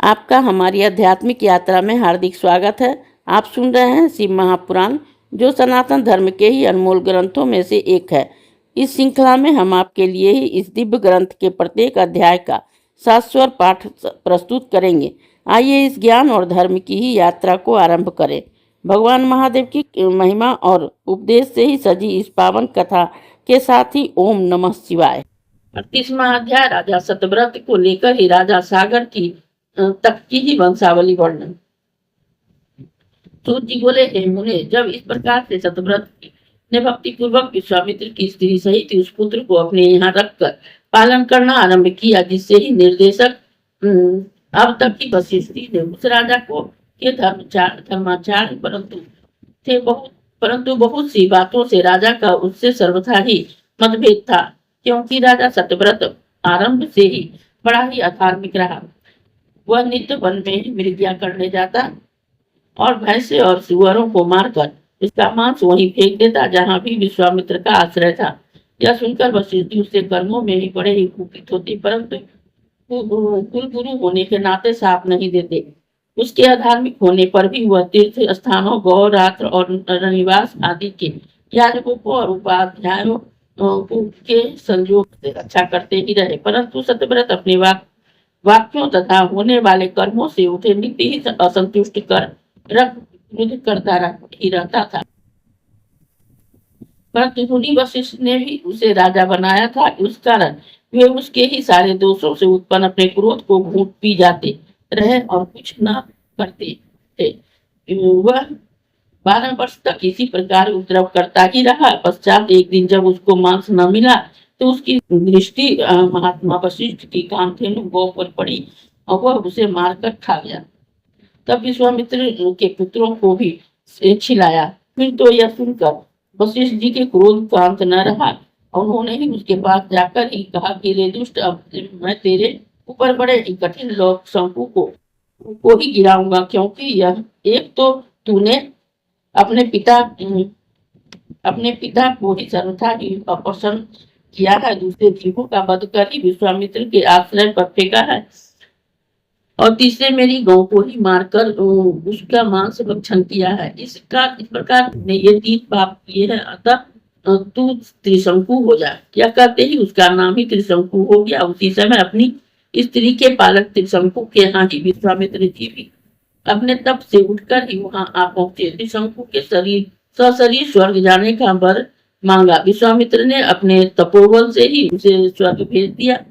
आपका हमारी आध्यात्मिक यात्रा में हार्दिक स्वागत है। आप सुन रहे हैं शिव महापुराण, जो सनातन धर्म के ही अनमोल ग्रंथों में से एक है। इस श्रृंखला में हम आपके लिए ही इस दिव्य ग्रंथ के प्रत्येक अध्याय का शाश्वत पाठ प्रस्तुत करेंगे। आइए इस ज्ञान और धर्म की ही यात्रा को आरंभ करें। भगवान महादेव की महिमा और उपदेश से ही सजी इस पावन कथा के साथ ही ओम नमः शिवाय। 38वां अध्याय राजा सतव्रत को लेकर ही राजा सागर की तक की ही वंशावली वर्णन। सूत जी बोले, हे मुने, जब इस प्रकार से सतव्रत ने भक्ति पूर्वक विश्वामित्र की स्त्री सहित उस पुत्र को अपने यहाँ रखकर पालन करना आरंभ किया, जिससे ही निर्देशक अब तक की वशिष्ठी ने उस राजा को के धर्माचार्य परंतु बहुत सी बातों से राजा का उससे सर्वथा ही मतभेद था, क्योंकि राजा सतव्रत आरंभ से ही बड़ा ही अधार्मिक रहा। वह नित्य वन में ही मृग्या करने जाता और भैंसे और सुअरों को मारकर इसका मांस वहीं फेंक देता जहां भी विश्वामित्र का आश्रय था। यह सुनकर वशिष्ठ उससे कर्मों में ही बड़े ही कुपित होती, परंतु कुल गुरु होने के नाते साथ नहीं देते। उसके अधार्मिक होने पर भी वह तीर्थ स्थानों, गौ रात्र और निवास आदि के याजकों और उपाध्यायों के संयोग से रक्षा करते ही रहे, परंतु सतव्रत अपने वाक्यों तथा होने वाले कर्मों से उसे नित्य ही असंतुष्ट कर करता ही रहता था। परंतु मुनि वशिष्ठ ने भी उसे राजा बनाया था, उस कारण वे उसके ही सारे दोषों से उत्पन्न अपने क्रोध को घूंट पी जाते रहे और कुछ न करते थे। वह 12 वर्ष तक इसी प्रकार उपद्रव करता ही रहा। पश्चात एक दिन जब उसको मांस न मिला तो उसकी दृष्टि महात्मा वशिष्ठ की कामधेनु गौ पर पड़ी और वह उसे मारकर खा गया। तब विश्वामित्र के पुत्रों को भी खिलाया। फिर तो यह सुनकर वशिष्ठ जी के क्रोध का अंत न रहा। उन्होंने ही उसके पास जाकर ही कहा कि रे दुष्ट, अब मैं तेरे ऊपर बड़े ही कठिन लोक शंकु को ही गिराऊंगा, क्योंकि यह एक तो तूने अपने पिता को ही सर्वथा ही अपसन्न किया है, दूसरे जीवों का वध कर ही विश्वामित्र के आश्रय पर फेंका है, और तीसरे मेरी गौ को ही मारकर उसका मांस भक्षण किया है। इस प्रकार ने ये 3 पाप किए हैं, अतः तू त्रिशंकु हो जा। यह कहते ही उसका नाम ही त्रिशंकु हो गया। उसी समय अपनी स्त्री के पालक त्रिशंकु के यहाँ ही विश्वामित्र जी भी अपने तप से उठकर ही वहां आ पहुंचे। त्रिशंकु के सशरीर स्वर्ग जाने का वर मांगा। विश्वामित्र ने अपने तपोबल से ही उसे स्वर्ग भेज दिया।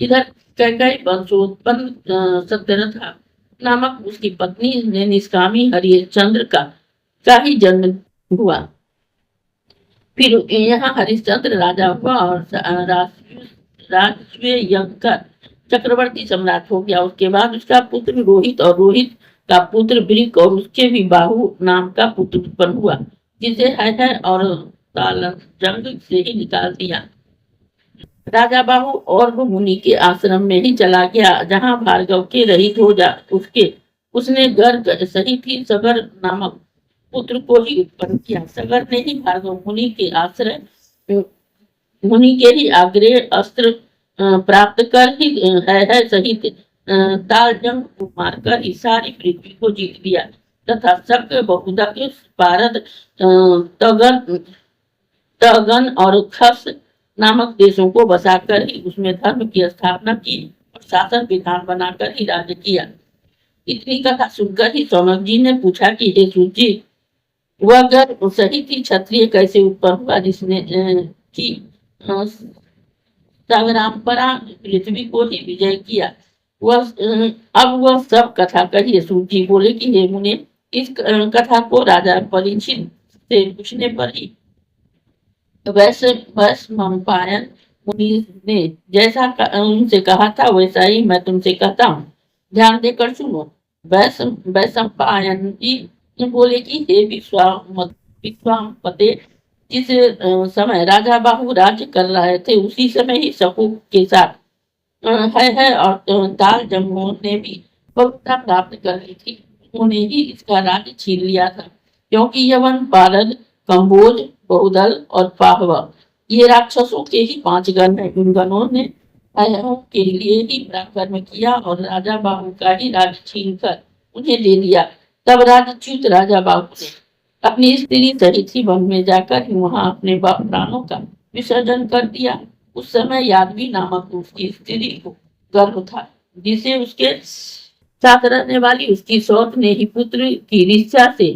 इधर कैकेयी वंशोत्पन्न सत्यरथा नामक उसकी पत्नी ने निष्कामी हरिश्चंद्र का ही जन्म हुआ। फिर यहाँ हरिश्चंद्र राजा हुआ और राजस्व चक्रवर्ती सम्राट हो गया। उसके बाद उसका पुत्र रोहित और रोहित का पुत्र वृक और उसके भी बाहु नाम का पुत्र उत्पन्न हुआ, जिसे है और तालजंग से ही निकाल दिया। राजा बाहु और मुनि के आश्रम में ही चला गया, जहाँ भार्गव के रहित हो जा उसने गर्ग सहित ही सगर नामक पुत्र को ही उत्पन्न किया। सगर ने ही भार्गव मुनि के आग्रह अस्त्र प्राप्त कर ही है सहित तालजंग को मारकर ही सारी पृथ्वी को जीत लिया तथा शक, बहुदक, पारद, तगन और खस नामक देशों को बसाकर ही उसमें धर्म की स्थापना की और शासन विधान बनाकर ही राज्य किया। इतनी कथा सुनकर ही सौनक जी ने पूछा कि हे सूत जी, वह अगर सही थी क्षत्रिय कैसे उत्पन्न हुआ जिसने की संग्रामपरा पृथ्वी को ही विजय किया? अब वह सब कथा कहिए। सूत जी बोले कि हे मुने, इस कथा को राजा परीक्षित से पूछने पर ही वैशंपायन मुनि ने जैसा उनसे कहा था वैसा ही मैं तुमसे कहता हूँ, ध्यान देकर सुनो। वैशंपायन जी बोले कि हे विश्वामपते, जिस समय राजा बाहु राज्य कर रहे थे उसी समय ही शकु के साथ है और तालजंगों ने भी बहुता प्राप्त कर ली थी। उन्होंने ही इसका राज्य छीन लिया था, क्योंकि यवन, पारद, कंबोज, बहुदल और पाहवा ये राक्षसों के ही 5 गण हैं। इन गणों ने अयों के लिए ही पराक्रम किया और राजा बाहु का ही राज छीन कर उन्हें ले लिया। तब राजच्युत राजा बाहु ने अपनी स्त्री सहित ही वन में जाकर वहां अपने प्राणों का विसर्जन कर दिया। उस समय यादवी नामक उसकी स्त्री को गर्भ था, जिसे उसके साथ रहने वाली उसकी सौत ने ही पुत्र की ईर्ष्या से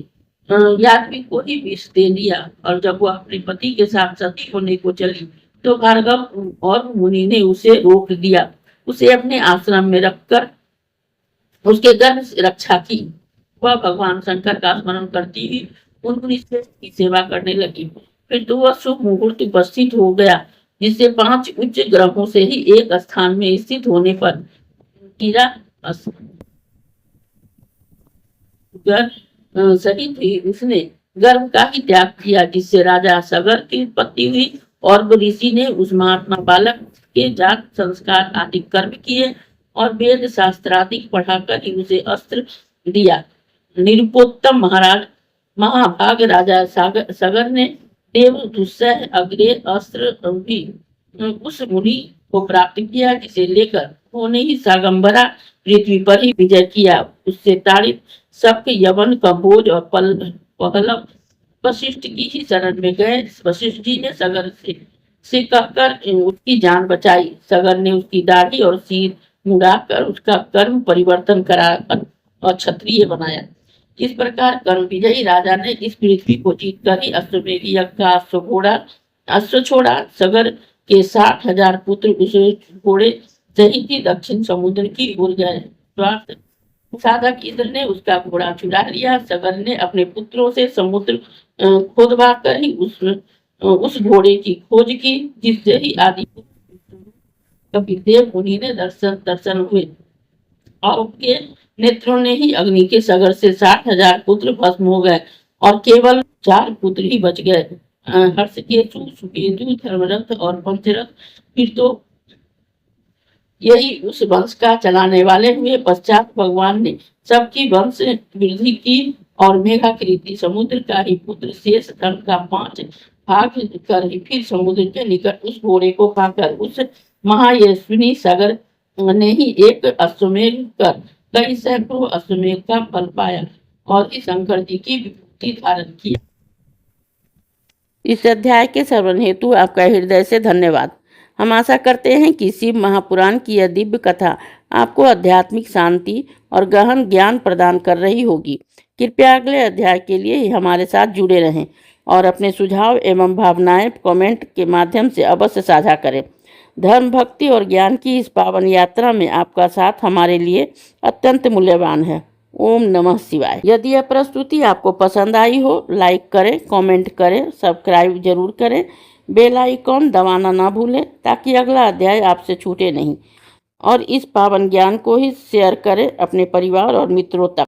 यादवी को ही विष दे दिया। और जब वो अपने पति के साथ सती होने को चली तो भार्गव और मुनि ने उसे रोक दिया। उसे अपने आश्रम में रखकर उसके गर्भ से रक्षा की। वह भगवान शंकर का स्मरण करती हुई उन मुनि की सेवा करने लगी। फिर तो वह शुभ मुहूर्त उपस्थित हो गया, जिससे 5 उच्च ग्रहों से ही एक स्थान में स्थित होने पर कीरा सहित ही उसने गर्भ का ही त्याग किया, जिससे राजा सगर की उत्पत्ति हुई। और ऋषि ने उस महात्मा बालक के जात संस्कार आदि कर्म किए और वेद शास्त्रादि पढ़ाकर ही उसे अस्त्र दिया। निरुपोत्तम महाराज महाभाग राजा सगर ने देव दुस्सह अग्रे अस्त्र भी उस मुनि को प्राप्त किया, जिसे लेकर उन्होंने ही सागंबरा पृथ्वी पर ही विजय किया। उससे ताड़ित सबके यवन कंबोज और पहलव वशिष्ठ की ही शरण में गए। वशिष्ठ जी ने सगर से कहकर उसकी जान बचाई। सगर ने उसकी दाढ़ी और सिर मुड़ाकर उसका कर्म परिवर्तन करा और क्षत्रिय बनाया। इस प्रकार कर्म विजयी राजा ने इस पृथ्वी को जीतकर ही अश्वमेध यज्ञ का अश्व छोड़ा। सगर के 60,000 पुत्र उस घोड़े सहित ही दक्षिण समुद्र की ओर गए। साधक इंद्र ने उसका घोड़ा चुरा लिया। सगर ने अपने पुत्रों से समुद्र खोदवा कर ही उस घोड़े की खोज की, जिससे ही आदि कपिदेव मुनि ने दर्शन हुए और उनके नेत्रों ने ही अग्नि के सगर से 60,000 पुत्र भस्म हो गए और केवल 4 पुत्र ही बच गए, हर्षकेतु, सुकेतु, धर्मरथ और पंचरथ। फिर तो यही उस वंश का चलाने वाले हुए। पश्चात भगवान ने सबकी वंश वृद्धि की और मेघाकृति समुद्र का ही पुत्र शेष धन का 5 भाग कर ही फिर समुद्र के निकट उस घोड़े को पाकर उस महायशस्विनी सागर ने ही एक अश्वमेध कर कई सैकड़ों अश्वमेध का फल पाया और इस शंकर जी की विभूति धारण किया। इस अध्याय के श्रवण हेतु आपका हृदय से धन्यवाद। हम आशा करते हैं कि शिव महापुराण की यह दिव्य कथा आपको आध्यात्मिक शांति और गहन ज्ञान प्रदान कर रही होगी। कृपया अगले अध्याय के लिए हमारे साथ जुड़े रहें और अपने सुझाव एवं भावनाएं कमेंट के माध्यम से अवश्य साझा करें। धर्म, भक्ति और ज्ञान की इस पावन यात्रा में आपका साथ हमारे लिए अत्यंत मूल्यवान है। ओम नमः शिवाय। यदि यह प्रस्तुति आपको पसंद आई हो, लाइक करें, कमेंट करें, सब्सक्राइब जरूर करें, बेल आइकॉन दबाना ना भूलें ताकि अगला अध्याय आपसे छूटे नहीं। और इस पावन ज्ञान को ही शेयर करें अपने परिवार और मित्रों तक।